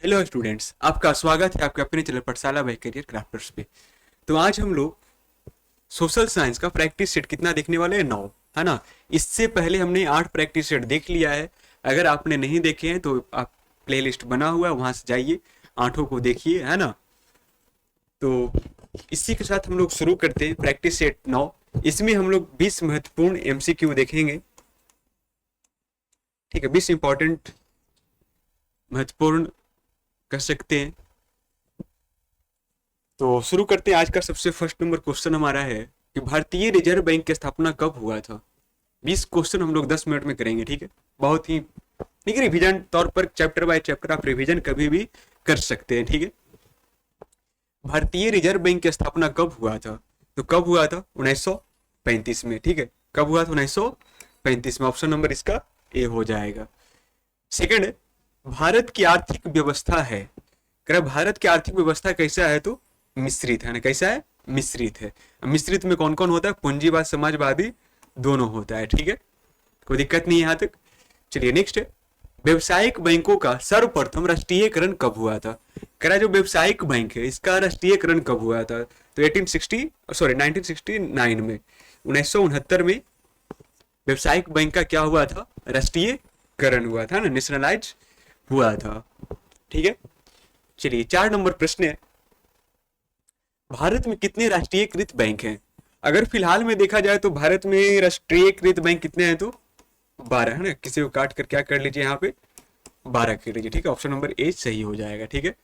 Hello students, आपका स्वागत है आपके अपने चैनल पाठशाला बाय करियर क्राफ्टर्स पे। तो आज हम लोग सोशल साइंस का प्रैक्टिस सेट कितना देखने वाले हैं, 9, है ना। इससे पहले हमने 8 प्रैक्टिस सेट देख लिया है। अगर आपने नहीं देखे हैं तो आप प्लेलिस्ट बना हुआ है, वहां से जाइए, आठों को देखिए, है ना। तो इसी के साथ हम लोग शुरू करते हैं प्रैक्टिस सेट 9। इसमें हम लोग 20 महत्वपूर्ण एमसीक्यू देखेंगे। ठीक है, 20 इंपॉर्टेंट महत्वपूर्ण कर सकते हैं। तो शुरू करते हैं। आज का सबसे फर्स्ट नंबर क्वेश्चन हमारा है कि भारतीय रिजर्व बैंक की स्थापना कब हुआ था। 20 क्वेश्चन हम लोग 10 मिनट में करेंगे, ठीक है। बहुत ही ठीक है, रिवीजन तौर पर चैप्टर बाय चैप्टर आप रिवीजन कभी भी कर सकते हैं, ठीक है। भारतीय रिजर्व बैंक की स्थापना कब हुआ था? तो कब हुआ था? 1935 में, ठीक है। कब हुआ था? 1935 में। ऑप्शन नंबर इसका ए हो जाएगा। सेकंड, भारत की आर्थिक व्यवस्था है, अगर भारत की आर्थिक व्यवस्था कैसा है तो मिश्रित है ना। कैसा है? मिश्रित है। मिश्रित में कौन कौन होता है? पूंजीवाद, समाजवादी, दोनों होता है, ठीक है। कोई दिक्कत नहीं है यहाँ तक। चलिए नेक्स्ट है, व्यवसायिक बैंकों का सर्वप्रथम राष्ट्रीयकरण कब हुआ था? कह जो व्यवसायिक बैंक है इसका राष्ट्रीयकरण कब हुआ था? तो 1969 में, 1969 में व्यवसायिक बैंक का क्या हुआ था? राष्ट्रीयकरण हुआ था ना, नेशनलाइज हुआ था, ठीक है। चलिए 4 नंबर प्रश्न है, भारत में कितने राष्ट्रीयकृत बैंक हैं? अगर फिलहाल में देखा जाए तो भारत में राष्ट्रीयकृत बैंक कितने हैं? तो 12 है ना। किसी को काट कर क्या कर लीजिए, यहाँ पे 12 कर लीजिए, ठीक है। ऑप्शन नंबर ए सही हो जाएगा, ठीक है।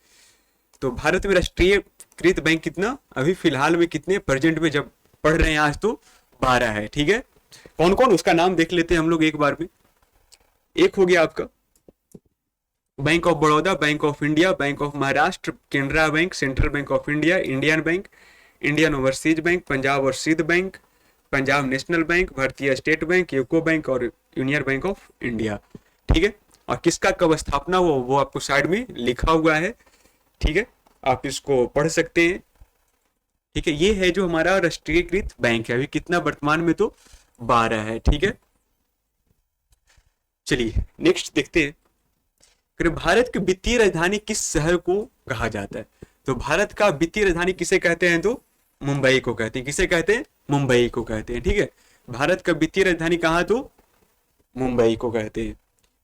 तो भारत में राष्ट्रीयकृत बैंक कितना, अभी फिलहाल में कितने, प्रेजेंट में जब पढ़ रहे हैं आज तो 12 है, ठीक है। कौन कौन, उसका नाम देख लेते हैं हम लोग एक बार में। एक हो गया आपका Bank of Baroda, Bank of India, Bank of Maharashtra, Canara Bank, Central Bank of India, Indian Bank, Indian Overseas Bank, Punjab और Sindh Bank, Punjab National Bank, Bharatiya State Bank, UCO Bank और यूनियन बैंक ऑफ इंडिया, ठीक है। और किसका कब स्थापना हुआ वो आपको साइड में लिखा हुआ है, ठीक है। आप इसको पढ़ सकते हैं, ठीक है। ये है जो हमारा राष्ट्रीयकृत बैंक है। अभी कितना वर्तमान में? तो 12 है, ठीक है। चलिए नेक्स्ट देखते हैं, भारत की वित्तीय राजधानी किस शहर को कहा जाता है? तो भारत का वित्तीय राजधानी किसे कहते हैं? तो मुंबई को कहते हैं। किसे कहते हैं? मुंबई को कहते हैं, ठीक है। भारत का वित्तीय राजधानी कहाँ? तो मुंबई को कहते हैं।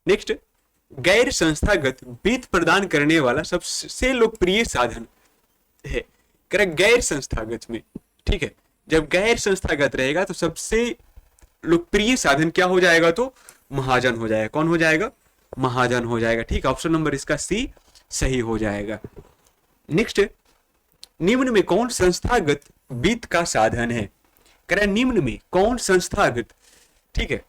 नेक्स्ट, गैर संस्थागत वित्त प्रदान करने वाला सबसे लोकप्रिय साधन है। गैर संस्थागत में, ठीक है। जब गैर संस्थागत रहेगा तो सबसे लोकप्रिय साधन क्या हो जाएगा? तो महाजन हो जाएगा। कौन हो जाएगा? महाजन हो जाएगा, ठीक। ऑप्शन नंबर इसका सी सही हो जाएगा। नेक्स्ट, निम्न में कौन संस्थागत वित्त का साधन है? कह रहा निम्न में कौन संस्थागत, ठीक है।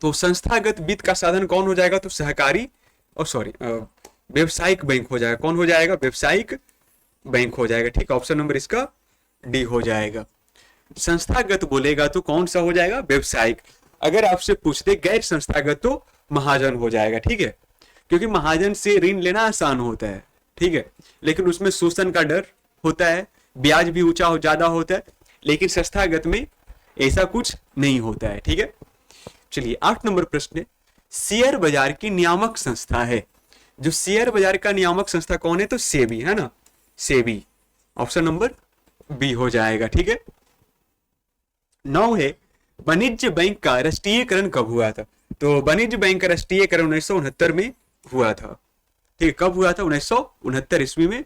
तो संस्थागत वित्त का साधन कौन हो जाएगा? तो सहकारी और सॉरी व्यवसायिक बैंक हो जाएगा। कौन हो जाएगा? व्यवसायिक बैंक हो जाएगा, ठीक। ऑप्शन नंबर इसका डी हो जाएगा। संस्थागत बोलेगा तो कौन सा हो जाएगा? व्यवसायिक। अगर आपसे पूछते गैर संस्थागत तो महाजन हो जाएगा, ठीक है। क्योंकि महाजन से ऋण लेना आसान होता है, ठीक है, लेकिन उसमें शोषण का डर होता है, ब्याज भी ऊंचा हो ज्यादा होता है। लेकिन संस्थागत में ऐसा कुछ नहीं होता है, ठीक है। चलिए 8 नंबर प्रश्न है, शेयर बाजार की नियामक संस्था है। जो शेयर बाजार का नियामक संस्था कौन है? तो सेबी, है ना, सेबी। ऑप्शन नंबर बी हो जाएगा, ठीक है। 9 है, वाणिज्य बैंक का राष्ट्रीयकरण कब हुआ था? तो वाणिज्य बैंक का राष्ट्रीयकरण 1969 में हुआ था, ठीक है। कब हुआ था? 1969 ईस्वी में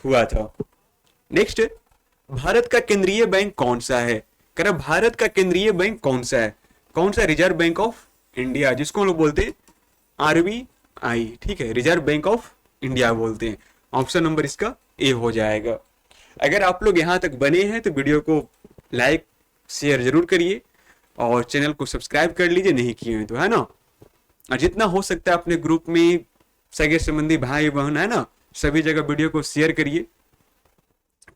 हुआ था। नेक्स्ट, भारत का केंद्रीय बैंक कौन सा है? कह भारत का केंद्रीय बैंक कौन सा है? कौन सा? रिजर्व बैंक ऑफ इंडिया, जिसको हम लोग बोलते हैं आरबीआई, ठीक है। रिजर्व बैंक ऑफ इंडिया बोलते हैं। ऑप्शन नंबर इसका ए हो जाएगा। अगर आप लोग यहां तक बने हैं तो वीडियो को लाइक शेयर जरूर करिए और चैनल को सब्सक्राइब कर लीजिए, नहीं किए हैं तो, है ना। और जितना हो सकता है अपने ग्रुप में सगे संबंधी भाई बहन, है ना, सभी जगह वीडियो को शेयर करिए।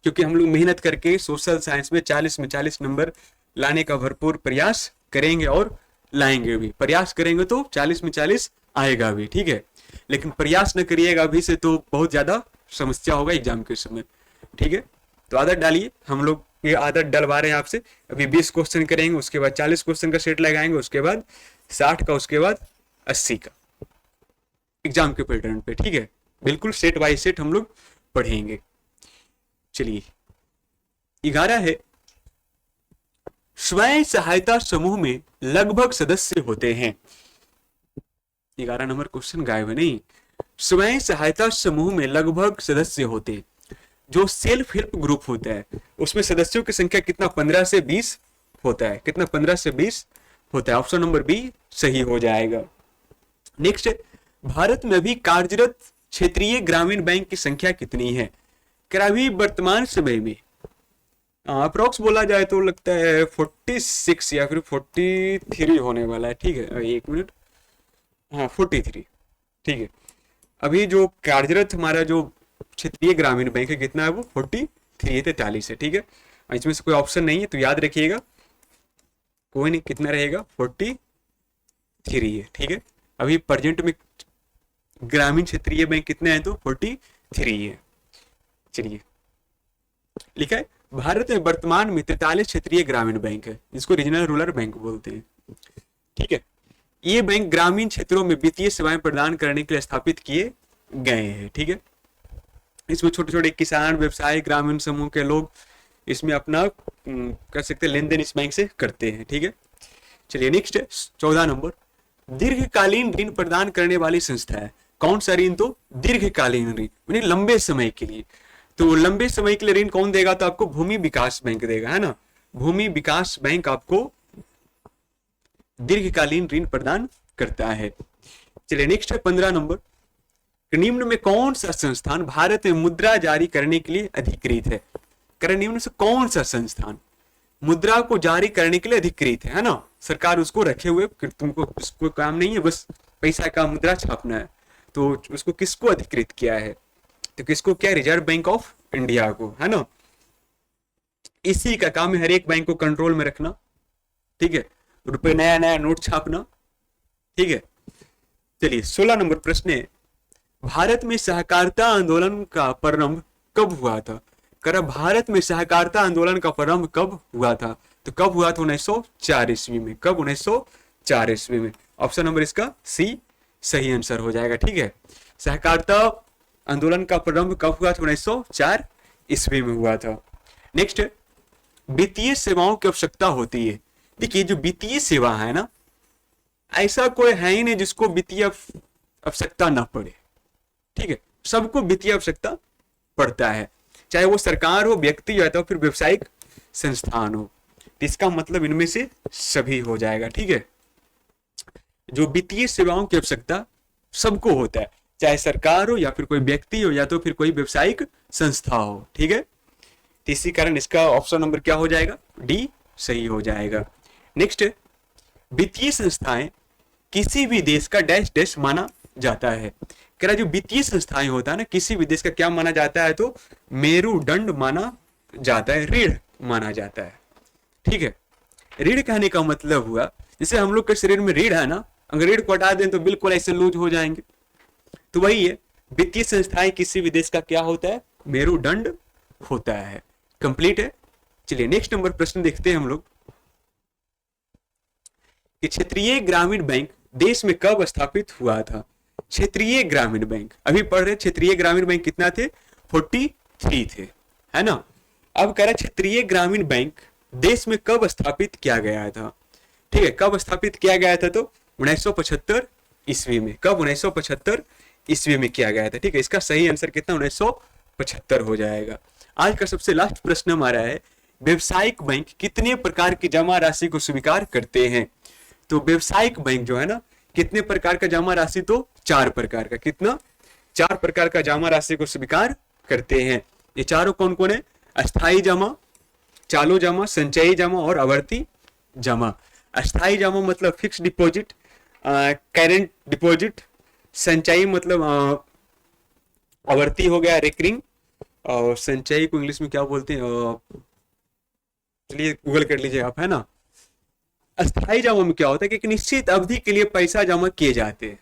क्योंकि हम लोग मेहनत करके सोशल साइंस में 40 में 40 नंबर लाने का भरपूर प्रयास करेंगे और लाएंगे भी। प्रयास करेंगे तो 40 में 40 आएगा भी, ठीक है। लेकिन प्रयास न करिएगा अभी से तो बहुत ज्यादा समस्या होगा एग्जाम के समय, ठीक है। तो आदत डालिए, हम लोग ये आदत डलवा रहे हैं आपसे। अभी 20 क्वेश्चन करेंगे, उसके बाद 40 क्वेश्चन का सेट लगाएंगे, उसके बाद 60 का, उसके बाद 80 का एग्जाम के पैटर्न पे, ठीक है। बिल्कुल सेट बाय सेट हम लोग पढ़ेंगे। चलिए 11 है, स्वयं सहायता समूह में लगभग सदस्य होते हैं। 11 नंबर क्वेश्चन गायब है नहीं। स्वयं सहायता समूह में लगभग सदस्य होते हैं। जो सेल्फ हेल्प ग्रुप होता है उसमें सदस्यों की संख्या कितना, 15 से 20 होता है। कितना, 15 से 20 होता है। ऑप्शन नंबर बी सही हो जाएगा। नेक्स्ट, भारत में अभी कार्यरत क्षेत्रीय ग्रामीण बैंक की संख्या कितनी है? क्या अभी वर्तमान समय में अप्रोक्स बोला जाए तो लगता है 46 या फिर 43 होने वाला है। ठीक है, एक मिनट, हाँ 43, ठीक है। अभी जो कार्यरत हमारा जो क्षेत्रीय ग्रामीण बैंक है कितना है, वो 43 है, 43 है। ठीक है, इसमें से कोई ऑप्शन नहीं है तो याद रखिएगा, कोई नहीं, कितना रहेगा, 43 है। ठीक है, अभी प्रेजेंट में ग्रामीण क्षेत्रीय बैंक कितने हैं, तो 43 है। चलिए लिखा है, भारत में वर्तमान में 43 क्षेत्रीय ग्रामीण बैंक है, जिसको रीजनल रूरल बैंक बोलते हैं। ठीक है, ये बैंक ग्रामीण क्षेत्रों में वित्तीय सेवाएं प्रदान करने के लिए स्थापित किए गए हैं। ठीक है, इसमें छोटे छोटे किसान, व्यवसाय, ग्रामीण समूह के लोग इसमें अपना कर सकते हैं, लेन देन इस बैंक से करते हैं। ठीक है, चलिए नेक्स्ट है 14 नंबर, दीर्घकालीन ऋण प्रदान करने वाली संस्था है। कौन सा ऋण, तो दीर्घकालीन ऋण यानी लंबे समय के लिए। तो लंबे समय के लिए ऋण कौन देगा, तो आपको भूमि विकास बैंक देगा, है ना। भूमि विकास बैंक आपको दीर्घकालीन ऋण प्रदान करता है। चलिए नेक्स्ट है 15 नंबर, निम्न में कौन सा संस्थान भारत में मुद्रा जारी करने के लिए अधिकृत है? कर निम्न से कौन सा संस्थान मुद्रा को जारी करने के लिए अधिकृत है ना। सरकार उसको रखे हुए, तुमको उसको काम नहीं है बस पैसा का मुद्रा छापना है, तो उसको किसको अधिकृत किया है, तो किसको क्या, रिजर्व बैंक ऑफ इंडिया को, है ना। इसी का काम है हर एक बैंक को कंट्रोल में रखना। ठीक है, रुपए नया नया नोट छापना। ठीक है, चलिए 16 नंबर प्रश्न है, भारत में सहकारिता आंदोलन का प्रारंभ कब हुआ था? कर भारत में सहकारिता आंदोलन का प्रारंभ कब हुआ था, तो कब हुआ था, 1904 ईस्वी में। कब, 1904 ईस्वी में। ऑप्शन नंबर इसका सी सही आंसर हो जाएगा। ठीक है, सहकारिता आंदोलन का प्रारंभ कब हुआ था, 1904 ईस्वी में हुआ था। नेक्स्ट, वित्तीय सेवाओं की आवश्यकता होती है। देखिए जो वित्तीय सेवा है ना, ऐसा कोई है ही नहीं जिसको वित्तीय आवश्यकता ना पड़े। ठीक है, सबको वित्तीय आवश्यकता पड़ता है, चाहे वो सरकार हो, व्यक्ति हो, या तो फिर व्यवसायिक संस्थान हो। इसका मतलब इनमें से सभी हो जाएगा। ठीक है, जो वित्तीय सेवाओं की आवश्यकता सबको होता है, चाहे सरकार हो या फिर कोई व्यक्ति हो या तो फिर कोई व्यवसायिक संस्था हो। ठीक है, तो इसी कारण इसका ऑप्शन नंबर क्या हो जाएगा, डी सही हो जाएगा। नेक्स्ट, वित्तीय संस्थाएं किसी भी देश का डैश डैश माना जाता है। कह रहा जो वित्तीय संस्थाएं होता है ना, किसी भी देश का क्या माना जाता है, तो मेरुदंड माना जाता है, रीढ़ माना जाता है। ठीक है, रीढ़ कहने का मतलब हुआ जैसे हम लोग के शरीर में रीढ़ है ना, अगर रीढ़ को हटा दें तो बिल्कुल ऐसे लूज हो जाएंगे, तो वही है, वित्तीय संस्थाएं किसी भी देश का क्या होता है, मेरुदंड होता है। कंप्लीट है। चलिए नेक्स्ट नंबर प्रश्न देखते हैं हम लोग कि क्षेत्रीय ग्रामीण बैंक देश में कब स्थापित हुआ था। क्षेत्रीय ग्रामीण बैंक अभी पढ़ रहे, क्षेत्रीय ग्रामीण बैंक कितना थे, 43 थे, है ना। अब कह रहा क्षेत्रीय ग्रामीण बैंक देश में कब स्थापित किया गया था। ठीक है, कब स्थापित किया गया था, तो 1975 ईस्वी में। कब, 1975 ईस्वी में किया गया था। ठीक है, इसका सही आंसर कितना, 1975 हो जाएगा। आज का सबसे लास्ट प्रश्न हमारा है, व्यवसायिक बैंक कितने प्रकार की जमा राशि को स्वीकार करते हैं। तो व्यवसायिक बैंक जो है ना, कितने प्रकार का जमा राशि, तो 4 प्रकार का। कितना, 4 प्रकार का जमा राशि को स्वीकार करते हैं। ये चारों कौन कौन है, अस्थाई जमा, चालू जमा, संचयी जमा और आवर्ती जमा। अस्थाई जमा मतलब फिक्स डिपॉजिट, करेंट डिपॉजिट। संचयी मतलब आवर्ती हो गया, रिकरिंग। और संचयी को इंग्लिश में क्या बोलते हैं, चलिए गूगल कर लीजिए आप, है ना। अस्थाई जमा में क्या होता है कि एक निश्चित अवधि के लिए पैसा जमा किए जाते हैं।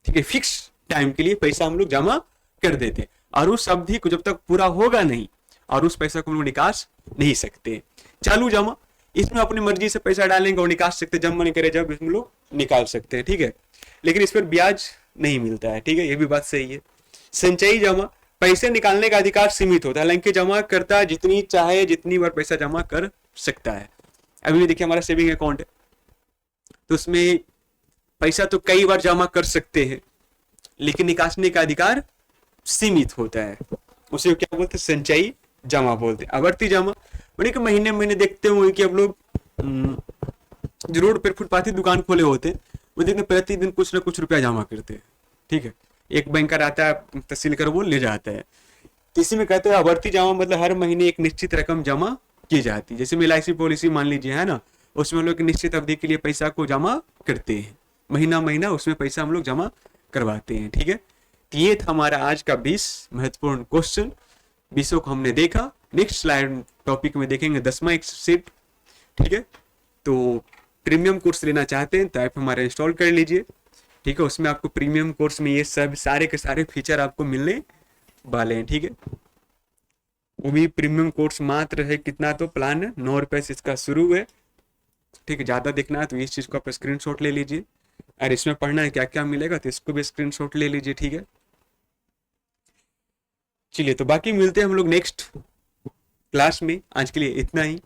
ठीक है, फिक्स टाइम के लिए पैसा हम लोग जमा कर देते हैं, और उस अवधि को जब तक पूरा होगा नहीं और उस पैसा को हम लोग निकाल नहीं सकते। चालू जमा, इसमें अपनी मर्जी से पैसा डालेंगे और निकाल सकते, जब मन करे जब हम लोग निकाल सकते हैं। ठीक है, लेकिन इस पर ब्याज नहीं मिलता है। ठीक है, ये भी बात सही है। संचयी जमा, पैसे निकालने का अधिकार सीमित होता है, हालांकि जमा करता जितनी चाहे जितनी बार पैसा जमा कर सकता है। अभी भी देखिए हमारा सेविंग अकाउंट है, तो उसमें पैसा तो कई बार जमा कर सकते हैं, लेकिन निकालने का अधिकार सीमित होता है। उसे क्या बोलते हैं? संचयी जमा बोलते हैं। आवर्ती जमा यानी कि महीने महीने देखते होंगे कि अब लोग जो रोड पर फुटपाथी दुकान खोले होते हैं, वो देखते प्रतिदिन कुछ ना कुछ रुपया जमा करते हैं, ठीक है। एक बैंकर आता है, तहसील कर वो ले जाता है। तो इसी में कहते हैं आवर्ती जमा मतलब हर महीने एक निश्चित रकम जमा की जाती है। जैसे LIC पॉलिसी मान लीजिए, है ना, उसमें हम लोग निश्चित अवधि के लिए पैसा को जमा करते हैं, महीना महीना उसमें पैसा हम लोग जमा करवाते हैं, ठीक है। तो ये था हमारा आज का 20 महत्वपूर्ण क्वेश्चन। 20 को हमने देखा। नेक्स्ट स्लाइड टॉपिक में देखेंगे 10वां सेट, ठीक है। तो प्रीमियम कोर्स लेना चाहते हैं तो ऐप हमारा इंस्टॉल कर लीजिए, ठीक है। उसमें आपको प्रीमियम कोर्स में ये सब सारे के सारे फीचर आपको मिलने वाले हैं, ठीक है। वो भी प्रीमियम कोर्स मात्र है कितना, तो प्लान है 9 रुपए से इसका शुरू है, ठीक है। ज़्यादा देखना है तो इस चीज़ को आप स्क्रीनशॉट ले लीजिए, और इसमें पढ़ना है क्या क्या मिलेगा तो इसको भी स्क्रीनशॉट ले लीजिए, ठीक है। चलिए, तो बाकी मिलते हैं हम लोग नेक्स्ट क्लास में। आज के लिए इतना ही।